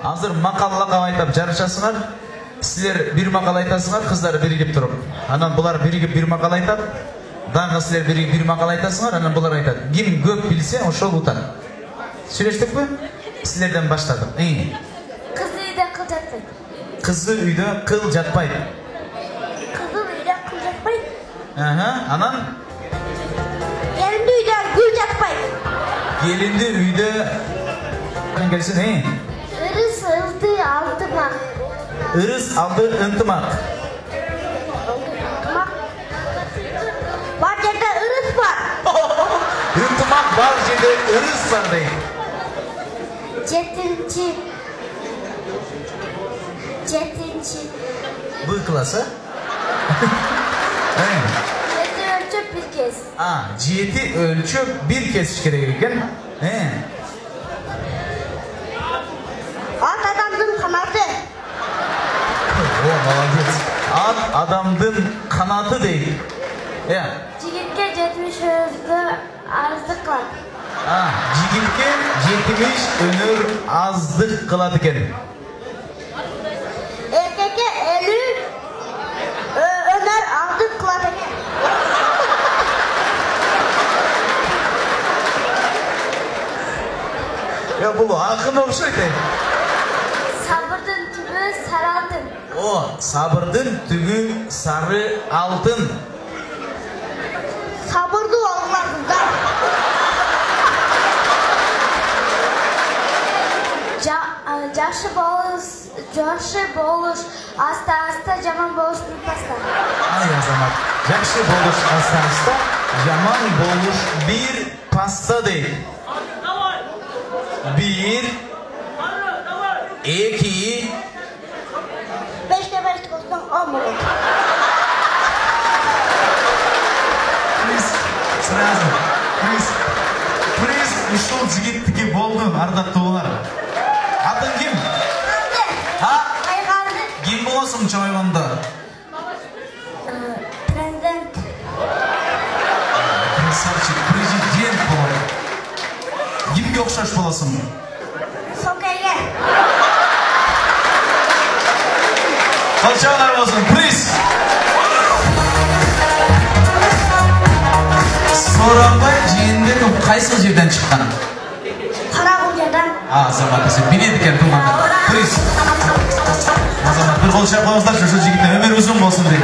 Азыр макаллага айтып жарышасыңар. Силер бир макал айтасыңар, кыздар биригип туруп. Анан булар биригип бир макал айтат. Дагы силер биригип бир макал айтасыңар, анан булар айтат. Ким көп билсе, ошол утат. Сүйлөштүкпү? Силерден баштадык. Кызы үйдө кыл жатпайт. Кызы үйдө кыл жатпайт. Кызы үйдө кыл жатпайт. Анан Келинди үйдө гүл жатпайт. Келинди үйдө келсин, Ырыс алды алтымак. Ырыс алды ынтымак. Бар жерде ырыс бар. Ынтымак бар жерде ырыс бар дейт. Жетинчи. Б классы? Жети өлчөп бир кез. Жети өлчөп бир кесиш керек экен. Ат адамдын канаты. Молодец. Ат адамдын канаты дейт. Жигитке 70 өзгө аздык кылат. Жигитке 70 өнөр аздык кылат экен. Эркекке 50 өнөр аздык кылат экен. Бул акын окшойт. Сабырдын түбү сары алтын. Сабырдын түбү сары алтын. Сабырды алгыларыңдар. Жакшы болуш, аста-аста жаман болуш бир паста. Азамат, жакшы болуш аста-аста, жаман болуш бир паста дейт. 1 2 5'te 5 olsun 10 болот. Сразу. Приз ушул жигиттики болду, ардактуулар. Атын ким? Айгарды. Ким болосуң чоңойгондо? Президент. Красавчик, президент болот. Кимге окшош болосуң? Сокайга. Калчалар болсун, приз. Соранбай жиенден кайсы жерден чыккан? Карагулжадан. Азамат сен билет экен тумаган. Приз. Азамат бир кол чапкаңыздарчы, ошол жигиттин өмүрү узун болсун дейт.